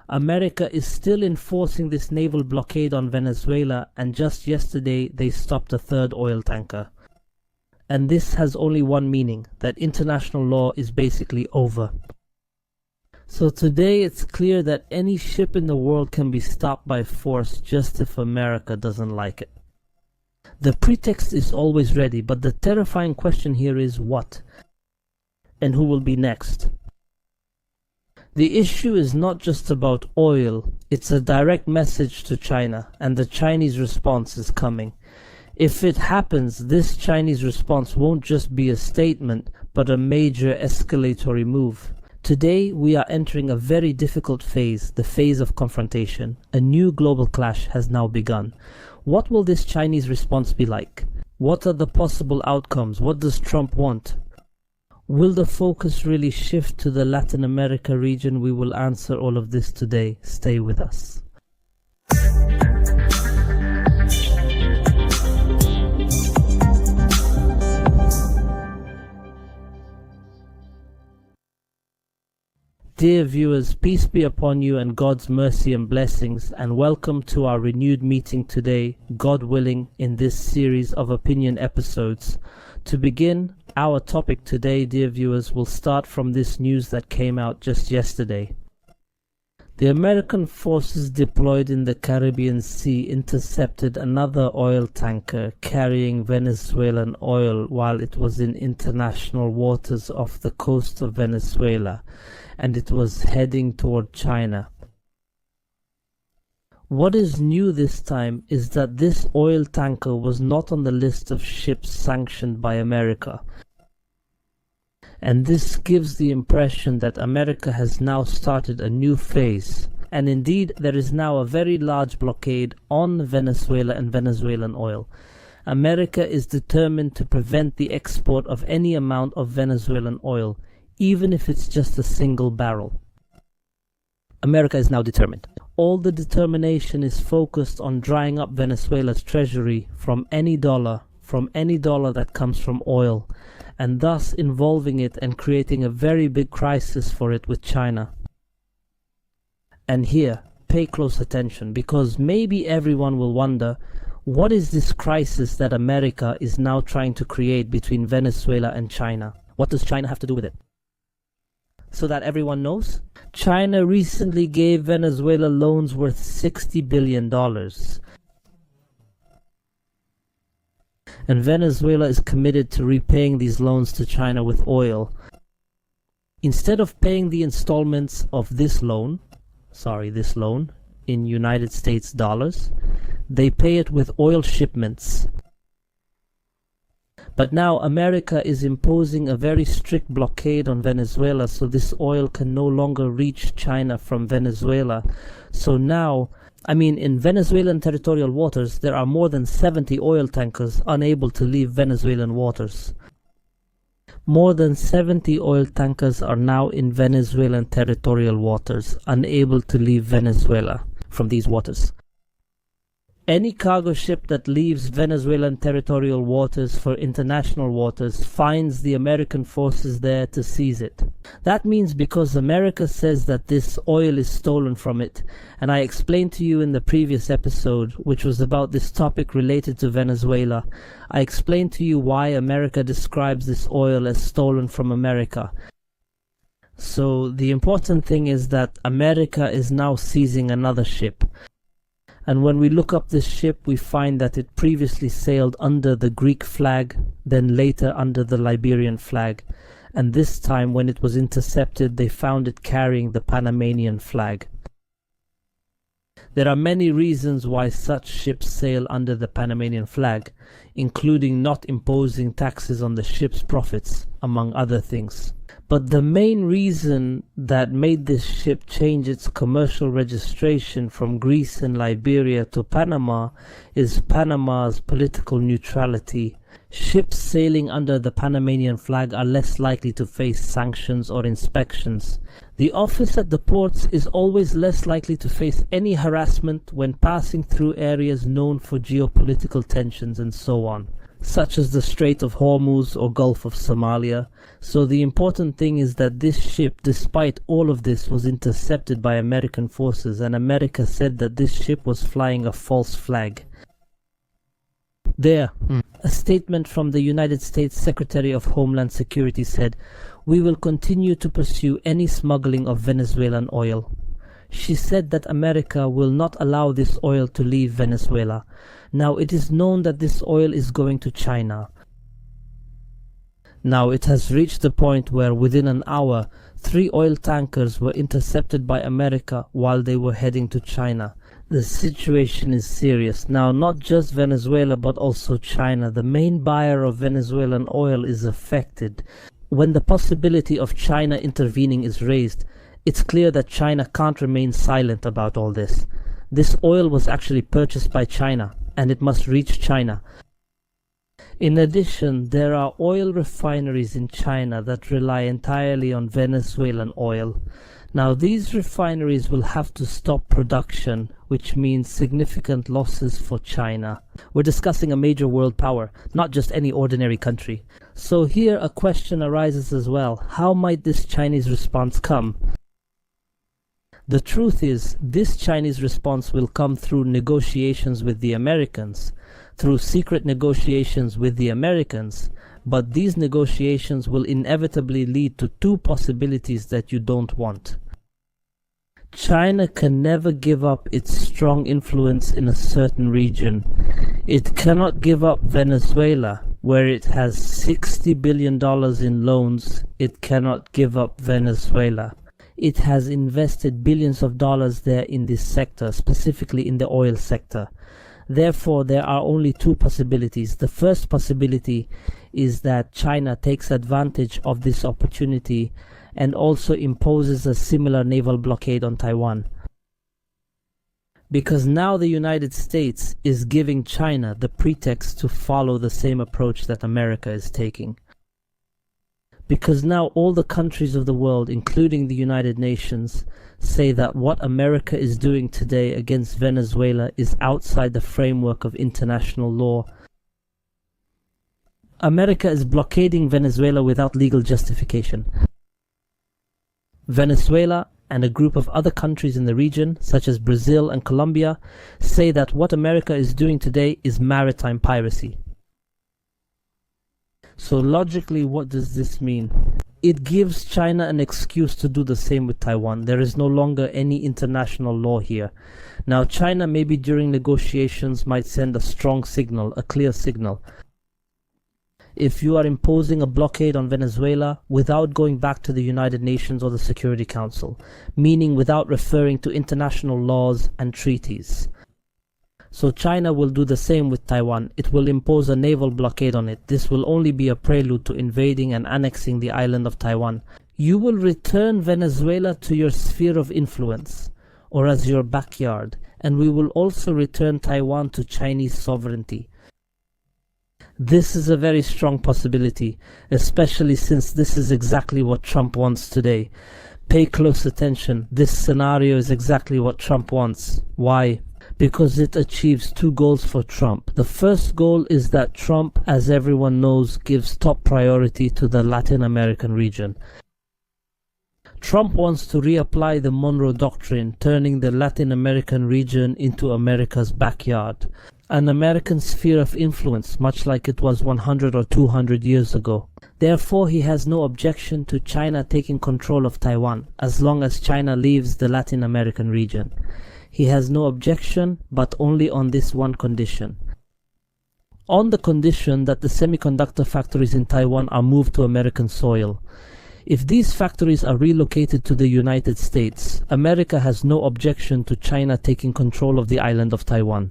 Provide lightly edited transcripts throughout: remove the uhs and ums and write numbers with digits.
America is still enforcing this naval blockade on Venezuela, and just yesterday they stopped a third oil tanker. And this has only one meaning, that international law is basically over. So today it's clear that any ship in the world can be stopped by force just if America doesn't like it. The pretext is always ready, but the terrifying question here is what? And who will be next? The issue is not just about oil, it's a direct message to China, and the Chinese response is coming. If it happens, this Chinese response won't just be a statement, but a major escalatory move. Today, we are entering a very difficult phase, the phase of confrontation. A new global clash has now begun. What will this Chinese response be like? What are the possible outcomes? What does Trump want? Will the focus really shift to the Latin America region? We will answer all of this today. Stay with us. Dear viewers, peace be upon you and God's mercy and blessings, and welcome to our renewed meeting today, God willing, in this series of opinion episodes. To begin, our topic today, dear viewers, will start from this news that came out just yesterday. The American forces deployed in the Caribbean Sea intercepted another oil tanker carrying Venezuelan oil while it was in international waters off the coast of Venezuela, and it was heading toward China. What is new this time is that this oil tanker was not on the list of ships sanctioned by America. And this gives the impression that America has now started a new phase. And indeed, there is now a very large blockade on Venezuela and Venezuelan oil. America is determined to prevent the export of any amount of Venezuelan oil, even if it's just a single barrel. America is now determined. All the determination is focused on drying up Venezuela's treasury from any dollar that comes from oil, and thus involving it and creating a very big crisis for it with China. And here, pay close attention, because maybe everyone will wonder, what is this crisis that America is now trying to create between Venezuela and China? What does China have to do with it? So that everyone knows, China recently gave Venezuela loans worth $60 billion. And Venezuela is committed to repaying these loans to China with oil. Instead of paying the installments of this loan in United States dollars, they pay it with oil shipments. But now America is imposing a very strict blockade on Venezuela, so this oil can no longer reach China from Venezuela. So now, in Venezuelan territorial waters, there are more than 70 oil tankers unable to leave Venezuelan waters. More than 70 oil tankers are now in Venezuelan territorial waters, unable to leave Venezuela from these waters. Any cargo ship that leaves Venezuelan territorial waters for international waters finds the American forces there to seize it. That means because America says that this oil is stolen from it, and I explained to you in the previous episode, which was about this topic related to Venezuela, I explained to you why America describes this oil as stolen from America. So the important thing is that America is now seizing another ship. And when we look up this ship, we find that it previously sailed under the Greek flag, then later under the Liberian flag. And this time, when it was intercepted, they found it carrying the Panamanian flag. There are many reasons why such ships sail under the Panamanian flag, including not imposing taxes on the ship's profits, among other things. But the main reason that made this ship change its commercial registration from Greece and Liberia to Panama is Panama's political neutrality. Ships sailing under the Panamanian flag are less likely to face sanctions or inspections. The office at the ports is always less likely to face any harassment when passing through areas known for geopolitical tensions and so on. such as the Strait of Hormuz or Gulf of Somalia. So the important thing is that this ship, despite all of this, was intercepted by American forces, and America said that this ship was flying a false flag. A statement from the United States Secretary of Homeland Security said, "We will continue to pursue any smuggling of Venezuelan oil." She said that America will not allow this oil to leave Venezuela. Now, it is known that this oil is going to China. Now, it has reached the point where within an hour, 3 oil tankers were intercepted by America while they were heading to China. The situation is serious. Now, not just Venezuela, but also China, the main buyer of Venezuelan oil, is affected. When the possibility of China intervening is raised, it's clear that China can't remain silent about all this. This oil was actually purchased by China, and it must reach China. In addition, there are oil refineries in China that rely entirely on Venezuelan oil. Now, these refineries will have to stop production, which means significant losses for China. We're discussing a major world power, not just any ordinary country. So here a question arises as well. How might this Chinese response come? The truth is, this Chinese response will come through negotiations with the Americans, through secret negotiations with the Americans, but these negotiations will inevitably lead to 2 possibilities that you don't want. China can never give up its strong influence in a certain region. It cannot give up Venezuela, where it has $60 billion in loans. It cannot give up Venezuela. It has invested billions of dollars there in this sector, specifically in the oil sector. Therefore, there are only 2 possibilities. The first possibility is that China takes advantage of this opportunity and also imposes a similar naval blockade on Taiwan. Because now the United States is giving China the pretext to follow the same approach that America is taking. Because now all the countries of the world, including the United Nations, say that what America is doing today against Venezuela is outside the framework of international law. America is blockading Venezuela without legal justification. Venezuela and a group of other countries in the region, such as Brazil and Colombia, say that what America is doing today is maritime piracy. So logically, what does this mean? It gives China an excuse to do the same with Taiwan. There is no longer any international law here. Now, China maybe during negotiations might send a strong signal, a clear signal. If you are imposing a blockade on Venezuela without going back to the United Nations or the Security Council, meaning without referring to international laws and treaties. So China will do the same with Taiwan. It will impose a naval blockade on it. This will only be a prelude to invading and annexing the island of Taiwan. You will return Venezuela to your sphere of influence, or as your backyard, and we will also return Taiwan to Chinese sovereignty. This is a very strong possibility, especially since this is exactly what Trump wants today. Pay close attention. This scenario is exactly what Trump wants. Why? Because it achieves 2 goals for Trump. The first goal is that Trump, as everyone knows, gives top priority to the Latin American region. Trump wants to reapply the Monroe Doctrine, turning the Latin American region into America's backyard. An American sphere of influence, much like it was 100 or 200 years ago. Therefore, he has no objection to China taking control of Taiwan, as long as China leaves the Latin American region. He has no objection, but only on this one condition. On the condition that the semiconductor factories in Taiwan are moved to American soil. If these factories are relocated to the United States, America has no objection to China taking control of the island of Taiwan.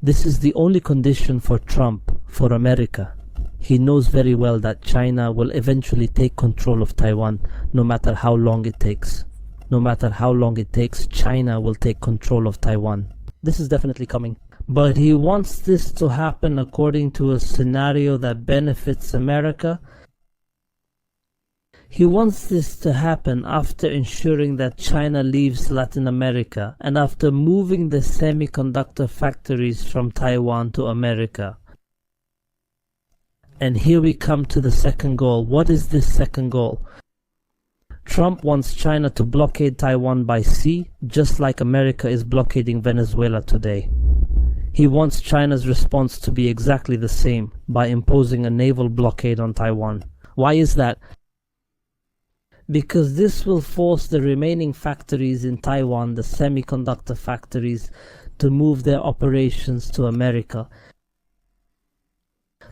This is the only condition for Trump, for America. He knows very well that China will eventually take control of Taiwan, no matter how long it takes. No matter how long it takes, China will take control of Taiwan. This is definitely coming. But he wants this to happen according to a scenario that benefits America. He wants this to happen after ensuring that China leaves Latin America and after moving the semiconductor factories from Taiwan to America. And here we come to the second goal. What is this second goal? Trump wants China to blockade Taiwan by sea, just like America is blockading Venezuela today. He wants China's response to be exactly the same, by imposing a naval blockade on Taiwan. Why is that? Because this will force the remaining factories in Taiwan, the semiconductor factories, to move their operations to America.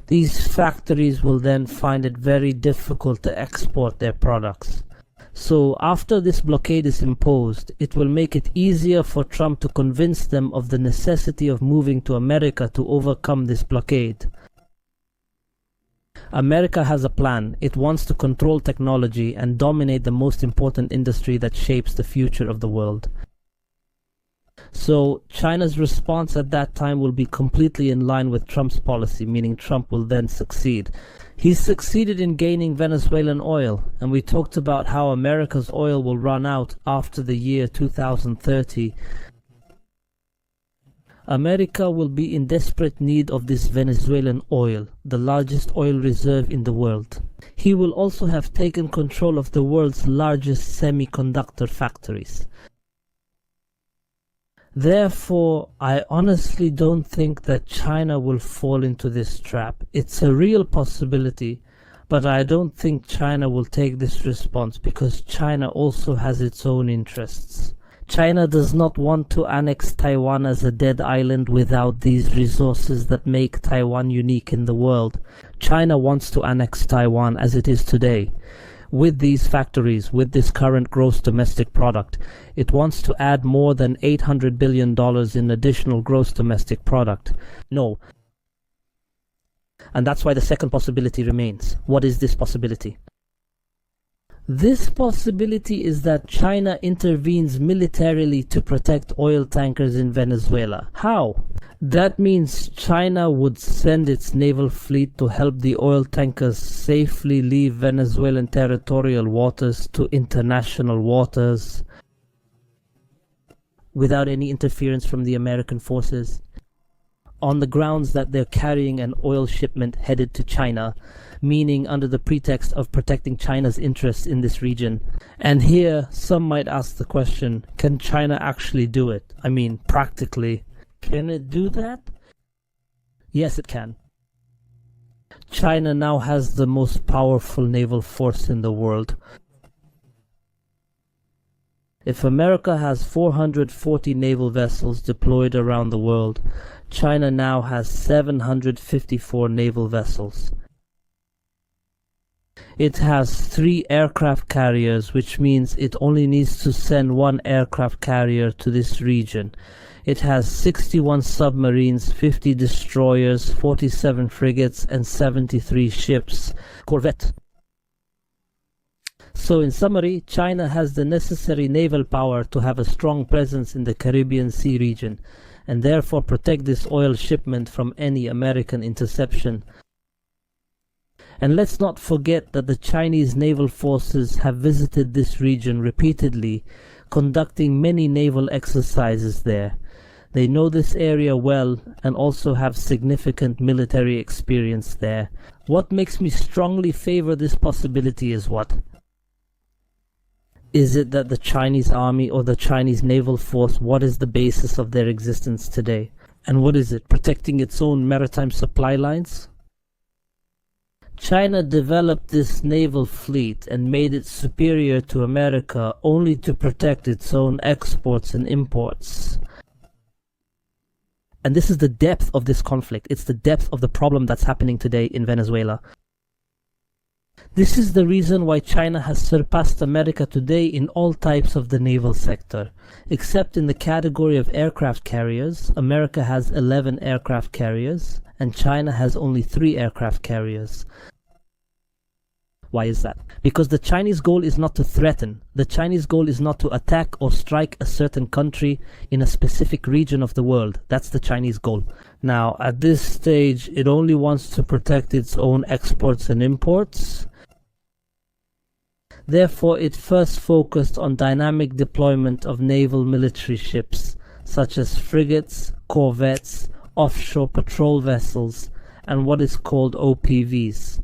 These factories will then find it very difficult to export their products. So after this blockade is imposed, it will make it easier for Trump to convince them of the necessity of moving to America to overcome this blockade. America has a plan. It wants to control technology and dominate the most important industry that shapes the future of the world. So China's response at that time will be completely in line with Trump's policy, meaning Trump will then succeed. He's succeeded in gaining Venezuelan oil, and we talked about how America's oil will run out after the year 2030. America will be in desperate need of this Venezuelan oil, the largest oil reserve in the world. He will also have taken control of the world's largest semiconductor factories. Therefore, I honestly don't think that China will fall into this trap. It's a real possibility, but I don't think China will take this response because China also has its own interests. China does not want to annex Taiwan as a dead island without these resources that make Taiwan unique in the world. China wants to annex Taiwan as it is today. With these factories, with this current gross domestic product, it wants to add more than $800 billion in additional gross domestic product. No. And that's why the second possibility remains. What is this possibility? This possibility is that China intervenes militarily to protect oil tankers in Venezuela. How? That means China would send its naval fleet to help the oil tankers safely leave Venezuelan territorial waters to international waters without any interference from the American forces, on the grounds that they're carrying an oil shipment headed to China, meaning under the pretext of protecting China's interests in this region. And here, some might ask the question, can China actually do it? I mean, practically. Can it do that? Yes, it can. China now has the most powerful naval force in the world. If America has 440 naval vessels deployed around the world, China now has 754 naval vessels. It has 3 aircraft carriers, which means it only needs to send 1 aircraft carrier to this region. It has 61 submarines, 50 destroyers, 47 frigates, and 73 ships. Corvette. So in summary, China has the necessary naval power to have a strong presence in the Caribbean Sea region, and therefore protect this oil shipment from any American interception. And let's not forget that the Chinese naval forces have visited this region repeatedly, conducting many naval exercises there. They know this area well and also have significant military experience there. What makes me strongly favor this possibility is what? Is it that the Chinese army or the Chinese naval force, what is the basis of their existence today? And what is it? Protecting its own maritime supply lines? China developed this naval fleet and made it superior to America only to protect its own exports and imports. And this is the depth of this conflict. It's the depth of the problem that's happening today in Venezuela. This is the reason why China has surpassed America today in all types of the naval sector. Except in the category of aircraft carriers, America has 11 aircraft carriers, and China has only 3 aircraft carriers. Why is that? Because the Chinese goal is not to threaten. The Chinese goal is not to attack or strike a certain country in a specific region of the world. That's the Chinese goal. Now, at this stage, it only wants to protect its own exports and imports. Therefore, it first focused on dynamic deployment of naval military ships, such as frigates, corvettes, offshore patrol vessels, and what is called OPVs.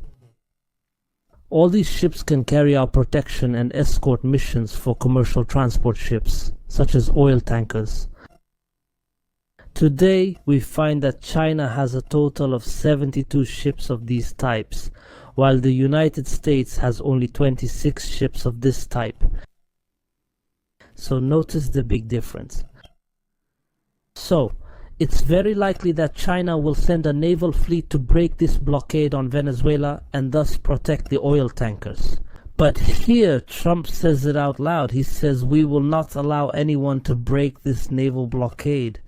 All these ships can carry out protection and escort missions for commercial transport ships, such as oil tankers. Today, we find that China has a total of 72 ships of these types, while the United States has only 26 ships of this type. So notice the big difference. So, it's very likely that China will send a naval fleet to break this blockade on Venezuela and thus protect the oil tankers. But here Trump says it out loud. He says we will not allow anyone to break this naval blockade.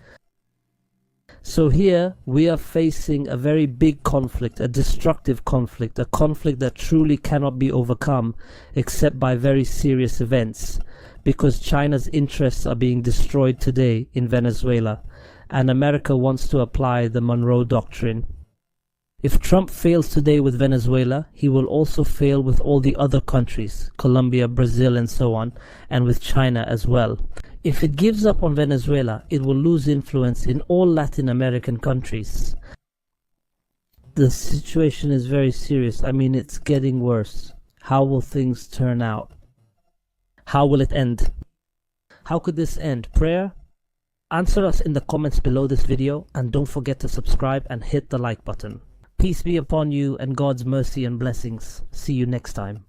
So here we are facing a very big conflict, a destructive conflict, a conflict that truly cannot be overcome except by very serious events, because China's interests are being destroyed today in Venezuela, and America wants to apply the Monroe Doctrine. If Trump fails today with Venezuela, he will also fail with all the other countries, Colombia, Brazil, and so on, and with China as well. If it gives up on Venezuela, it will lose influence in all Latin American countries. The situation is very serious. I mean, it's getting worse. How will things turn out? How will it end? How could this end? Prayer? Answer us in the comments below this video, and don't forget to subscribe and hit the like button. Peace be upon you and God's mercy and blessings. See you next time.